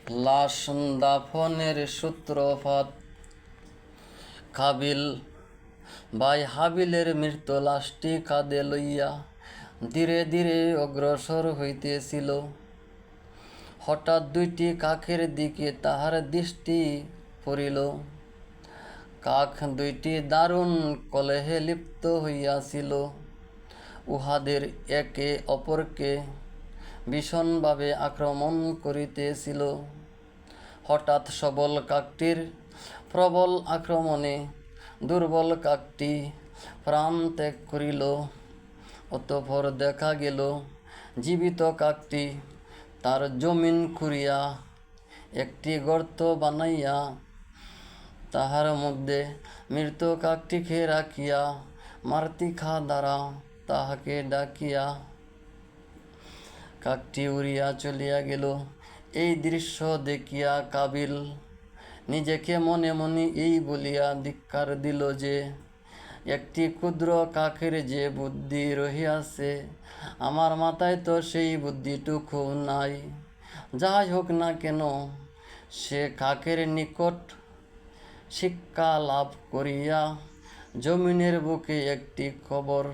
লাশ দাফনের সূত্রপাত। কাবিল ভাই হাবিলের মৃত লাশটি কাঁধে লইয়া ধীরে ধীরে অগ্রসর হইতেছিল। হঠাৎ দুইটি কাকের দিকে তাহার দৃষ্টি পড়িল। কাক দুইটি দারুণ কলহে লিপ্ত হইয়াছিল। উহাদের একে অপরকে ভীষণভাবে আক্রমণ করিতেছিল। হঠাৎ সবল কাকটির প্রবল আক্রমণে দুর্বল কাকটি প্রাণ ত্যাগ করিল। অতঃপর দেখা গেল জীবিত কাকটি তার জমিন খুঁড়িয়া একটি গর্ত বানাইয়া তাহার মধ্যে মৃত কাকটিকে রাখিয়া মার্তিখা দ্বারা তাহাকে ডাকিয়া কাকটি উড়িয়া চলিয়া গেল। এই দৃশ্য দেখিয়া কাবিল নিজেকে মনে মনে এই বলিয়া ধিক্কার দিল যে, একটি ক্ষুদ্র কাকের যে বুদ্ধি রহিয়াছে, আমার মাথায় তো সেই বুদ্ধিটুকু নাই। যাই হোক না কেন, সে কাকের নিকট শিক্ষা লাভ করিয়া জমিনের বুকে একটি কবর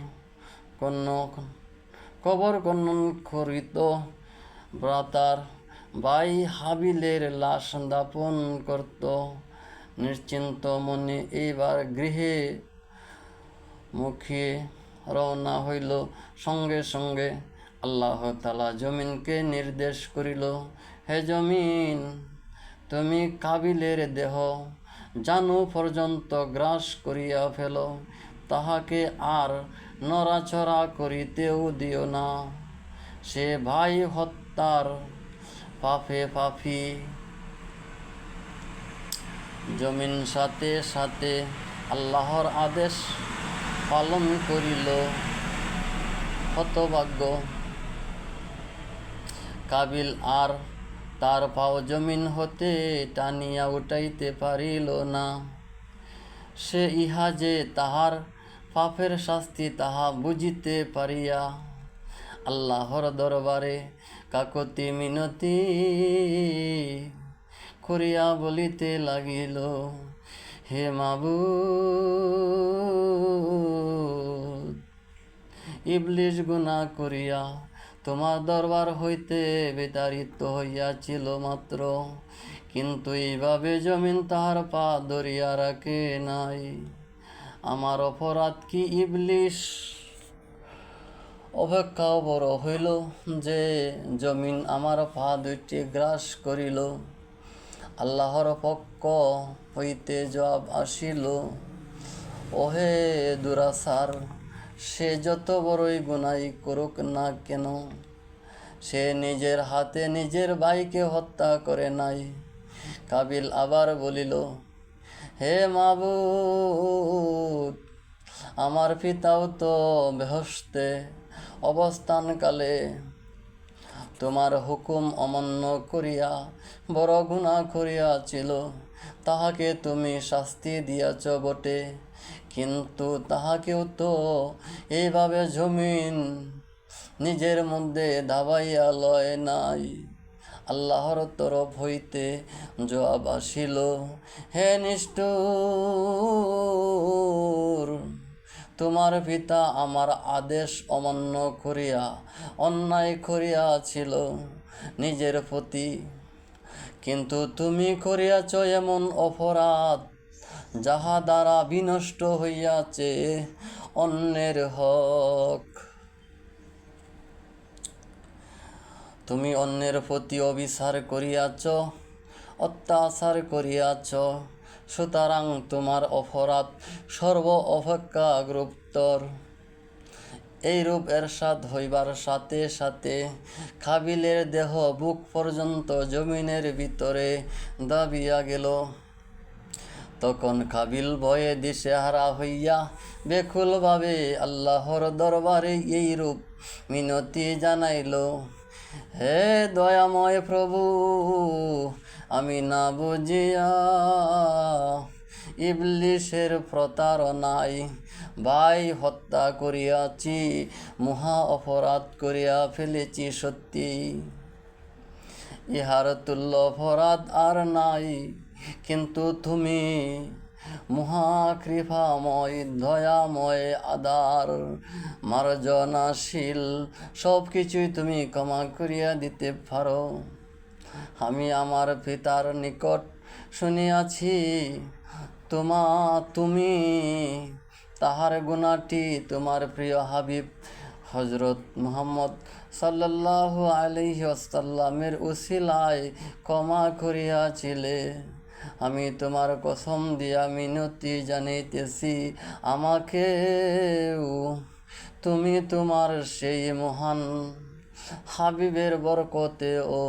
খনন করিত। ভ্রাতার ভাই হাবিলের লাশ দাপন করত। নিশ্চিন্ত মনে এইবার গৃহে মুখে রওনা হইল। সঙ্গে সঙ্গে আল্লাহ তাআলা জমিনকে নির্দেশ করিল, হে জমিন, তুমি কাবিলের দেহ জানু পর্যন্ত গ্রাস করিয়া ফেল, তাহাকে আর নড়াচড়া করিতেও দিও না। সে ভাই হত্যার পাপে পাপী। জমিন সাথে সাথে আল্লাহর আদেশ পালন করিল। হতভাগ্য কাবিল আর তার পাও জমিন হতে টানিয়া উঠাইতে পারিল না। সে ইহা যে তাহার পাপের শাস্তি তাহা বুঝিতে পারিয়া আল্লাহর দরবারে কাকতি মিনতি করিয়া বলিতে লাগিল, হে মাবুদ, ইবলিস গুনাহ করিয়া তোমার দরবার হইতে বিতাড়িত হইয়াছিল মাত্র, কিন্তু এইভাবে জমিন তাহার পা ধরিয়া রাখে নাই। আমার অপরাধ কি ইবলিস অপেক্ষাও বড় হইল যে জমিন আমার পা দুইটি গ্রাস করিল? আল্লাহর পক্ষ হইতে জবাব আসিল, ওহে দুরাচার, সে যত বড়ই গুনাহ করুক না কেন, সে নিজের হাতে নিজের ভাইকে হত্যা করে নাই। কাবিল আবার বলিল, হে মাবুদ, আমার পিতাও তো বেহেশতে অবস্থানকালে তোমার হুকুম অমান্য করিয়া বড় গুনাহ করিয়াছিল। তাহাকে তুমি শাস্তি দিয়াছ বটে, কিন্তু তাহাকেও তো এইভাবে জমিন নিজের মধ্যে দাবাইয়া লয় নাই। আল্লাহর তরফ হইতে জবাব আসিল, হে নিষ্ঠুর, তোমার পিতা আমার আদেশ অমান্য করিয়া অন্যায় করিয়াছিল নিজের প্রতি, কিন্তু তুমি করিয়াছ এমন অপরাধ যাহা দ্বারা বিনষ্ট হইয়াছে অন্যের হক। তুমি অন্যের প্রতি অবিচার করিয়াছ, অত্যাচার করিয়াছ, সুতরাং তোমার অপরাধ সর্ব অপেক্ষা গুরুতর। এইরূপ এরশাদ হইবার সাথে সাথে কাবিলের দেহ বুক পর্যন্ত জমিনের ভিতরে দাবিয়া গেল। তখন কাবিল ভয়ে দিশেহারা হইয়া ব্যাকুলভাবে আল্লাহর দরবারে এইরূপ মিনতি জানাইল, হে দয়াময় প্রভু, আমি না বুঝিয়া ইবলিসের প্রতারণায় ভাই হত্যা করিয়াছি, মহা অপরাধ করিয়া ফেলেছি সত্যি। ইহার তুল্য অপরাধ আর নাই, কিন্তু তুমি মহাকৃপাময় দয়াময় আদার মার্জনাশীল, সব কিছুই তুমি ক্ষমা করিয়া দিতে পারো। আমি আমার পিতার নিকট শুনিয়াছি তুমি তাহার গুণাটি তোমার প্রিয় হাবিব হজরত মুহাম্মদ সাল্লাল্লাহু আলাইহি ওয়াসাল্লামের উসিলায় ক্ষমা করিয়াছিলে। আমি তোমার কসম দিয়া মিনতি জানাইতেছি, আমাকেও তুমি তোমার সেই মহান হাবিবের বরকতে ও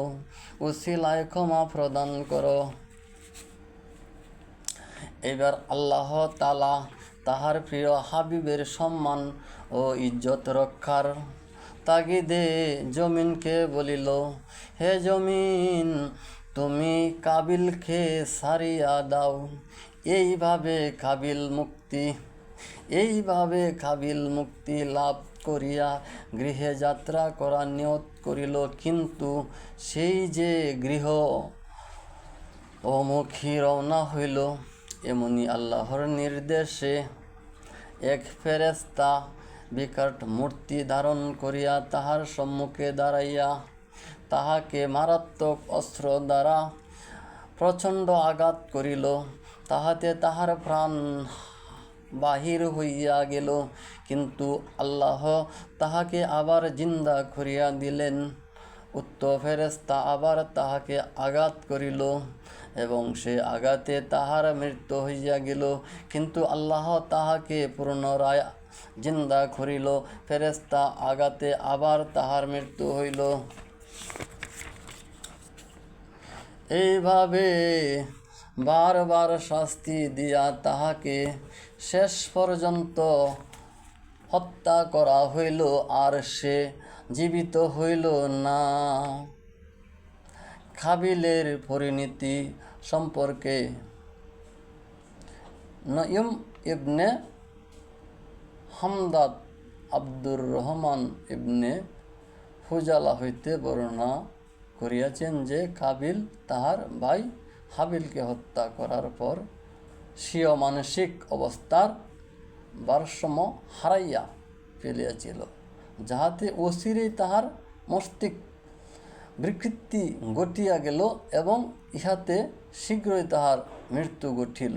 উসিলায় ক্ষমা প্রদান করো। এবার আল্লাহ তাআলা তাহার প্রিয় হাবিবের সম্মান ও ইজ্জত রক্ষার তাগিদে জমিনকে বলিল, হে জমিন, তুমি কাবিলকে ছাড়িয়া দাও। এইভাবে কাবিল মুক্তি লাভ করিয়া গৃহে যাত্রা করা নিয়ত করিল। কিন্তু সেই যে গৃহ অমুখী রওনা হইল, এমনি আল্লাহর নির্দেশে এক ফেরেশতা বিকট মূর্তি ধারণ করিয়া তাহার সম্মুখে দাঁড়াইয়া তাহাকে মারাত্মক অস্ত্র দ্বারা প্রচণ্ড আঘাত করিল। তাহাতে তাহার প্রাণ বাহির হইয়া গেল, কিন্তু আল্লাহ তাহাকে আবার জিন্দা করিয়া দিলেন। উক্ত ফেরেশতা আবার তাহাকে আঘাত করিল এবং সে আঘাতে তাহার মৃত্যু হইয়া গেল, কিন্তু আল্লাহ তাহাকে পুনরায় জিন্দা করিল। ফেরেশতা আঘাতে আবার তাহার মৃত্যু হইল। এইভাবে বারবার শাস্তি দিয়া তাহাকে শেষ পর্যন্ত হত্যা করা হইল, আর সে জীবিত হইল না। কাবিলের পরিণতি সম্পর্কে নঈম ইবনে হামদাদ আব্দুর রহমান ইবনে হুজালা হইতে বর্ণনা করিয়াছেন যে, কাবিল তাহার ভাই হাবিলকে হত্যা করার পর স্বীয় মানসিক অবস্থার ভারসাম্য হারাইয়া ফেলিয়াছিল, যাহাতে অচিরেই তাহার মস্তিষ্ক বিকৃতি ঘটিয়া গেল এবং ইহাতে শীঘ্রই তাহার মৃত্যু ঘটিল।